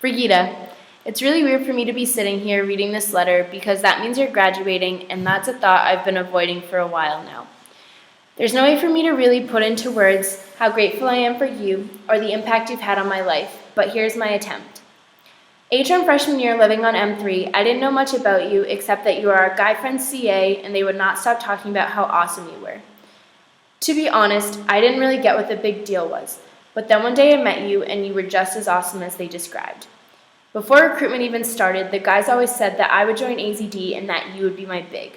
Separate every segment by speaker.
Speaker 1: Brigitte, it's really weird for me to be sitting here reading this letter because that means you're graduating, and that's a thought I've been avoiding for a while now. There's no way for me to really put into words how grateful I am for you or the impact you've had on my life, but here's my attempt. H1 freshman year living on M3, I didn't know much about you except that you are our guy friend's CA and they would not stop talking about how awesome you were. To be honest, I didn't really get what the big deal was, but then one day I met you and you were just as awesome as they described. Before recruitment even started, the guys always said that I would join AZD and that you would be my big.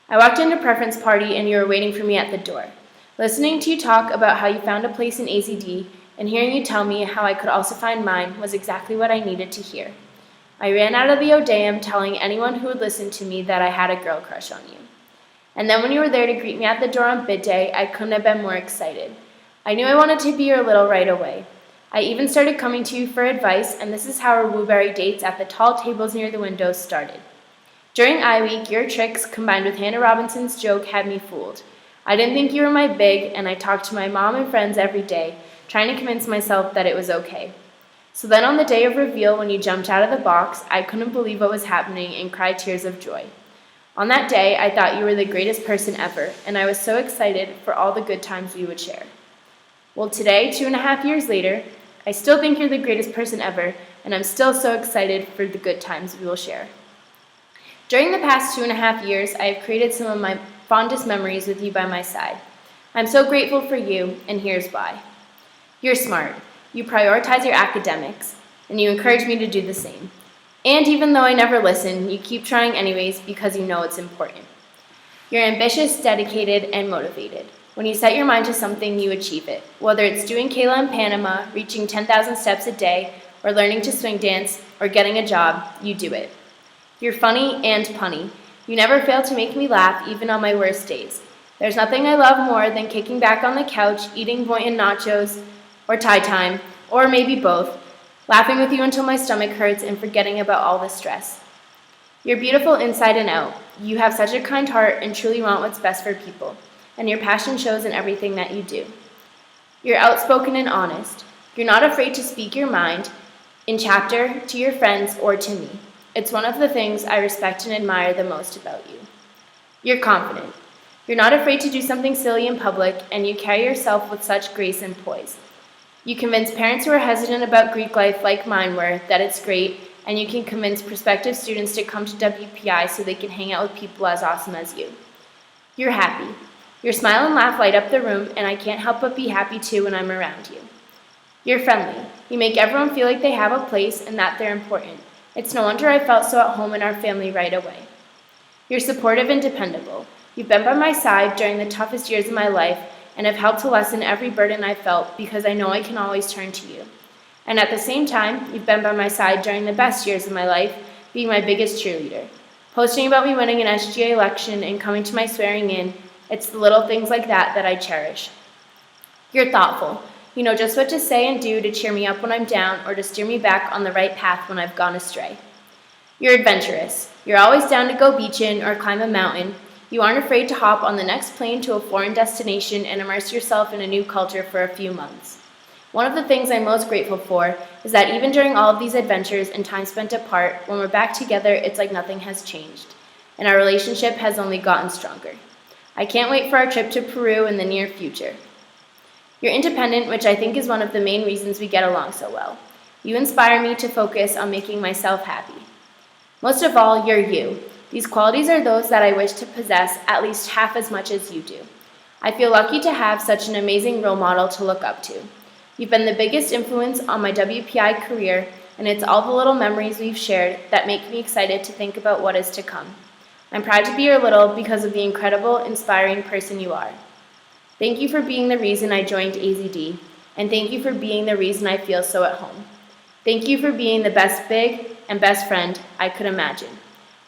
Speaker 1: I walked into preference party and you were waiting for me at the door. Listening to you talk about how you found a place in AZD and hearing you tell me how I could also find mine was exactly what I needed to hear. I ran out of the Odeum telling anyone who would listen to me that I had a girl crush on you. And then when you were there to greet me at the door on bid day, I couldn't have been more excited. I knew I wanted to be your little right away. I even started coming to you for advice, and this is how our Wooberry dates at the tall tables near the windows started. During I-Week, your tricks, combined with Hannah Robinson's joke, had me fooled. I didn't think you were my big, and I talked to my mom and friends every day, trying to convince myself that it was okay. So then on the day of reveal, when you jumped out of the box, I couldn't believe what was happening and cried tears of joy. On that day, I thought you were the greatest person ever, and I was so excited for all the good times we would share. Well, today, 2.5 years later, I still think you're the greatest person ever, and I'm still so excited for the good times we will share. During the past 2.5 years, I have created some of my fondest memories with you by my side. I'm so grateful for you, and here's why. You're smart, you prioritize your academics, and you encourage me to do the same. And even though I never listen, you keep trying anyways because you know it's important. You're ambitious, dedicated, and motivated. When you set your mind to something, you achieve it. Whether it's doing Kayla in Panama, reaching 10,000 steps a day, or learning to swing dance, or getting a job, you do it. You're funny and punny. You never fail to make me laugh, even on my worst days. There's nothing I love more than kicking back on the couch, eating Boynton nachos, or Thai time, or maybe both, laughing with you until my stomach hurts and forgetting about all the stress. You're beautiful inside and out. You have such a kind heart and truly want what's best for people, and your passion shows in everything that you do. You're outspoken and honest. You're not afraid to speak your mind in chapter, to your friends, or to me. It's one of the things I respect and admire the most about you. You're confident. You're not afraid to do something silly in public, and you carry yourself with such grace and poise. You convince parents who are hesitant about Greek life like mine were that it's great, and you can convince prospective students to come to WPI so they can hang out with people as awesome as you. You're happy. Your smile and laugh light up the room, and I can't help but be happy too when I'm around you. You're friendly. You make everyone feel like they have a place and that they're important. It's no wonder I felt so at home in our family right away. You're supportive and dependable. You've been by my side during the toughest years of my life and have helped to lessen every burden I felt because I know I can always turn to you. And at the same time, you've been by my side during the best years of my life, being my biggest cheerleader. Posting about me winning an SGA election and coming to my swearing in, it's the little things like that I cherish. You're thoughtful. You know just what to say and do to cheer me up when I'm down or to steer me back on the right path when I've gone astray. You're adventurous. You're always down to go beaching or climb a mountain. You aren't afraid to hop on the next plane to a foreign destination and immerse yourself in a new culture for a few months. One of the things I'm most grateful for is that even during all of these adventures and time spent apart, when we're back together, it's like nothing has changed, and our relationship has only gotten stronger. I can't wait for our trip to Peru in the near future. You're independent, which I think is one of the main reasons we get along so well. You inspire me to focus on making myself happy. Most of all, you're you. These qualities are those that I wish to possess at least half as much as you do. I feel lucky to have such an amazing role model to look up to. You've been the biggest influence on my WPI career, and it's all the little memories we've shared that make me excited to think about what is to come. I'm proud to be your little because of the incredible, inspiring person you are. Thank you for being the reason I joined AZD, and thank you for being the reason I feel so at home. Thank you for being the best big and best friend I could imagine.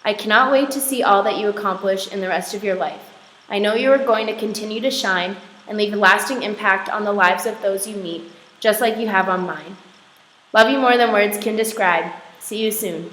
Speaker 1: I cannot wait to see all that you accomplish in the rest of your life. I know you are going to continue to shine and leave a lasting impact on the lives of those you meet, just like you have on mine. Love you more than words can describe. See you soon.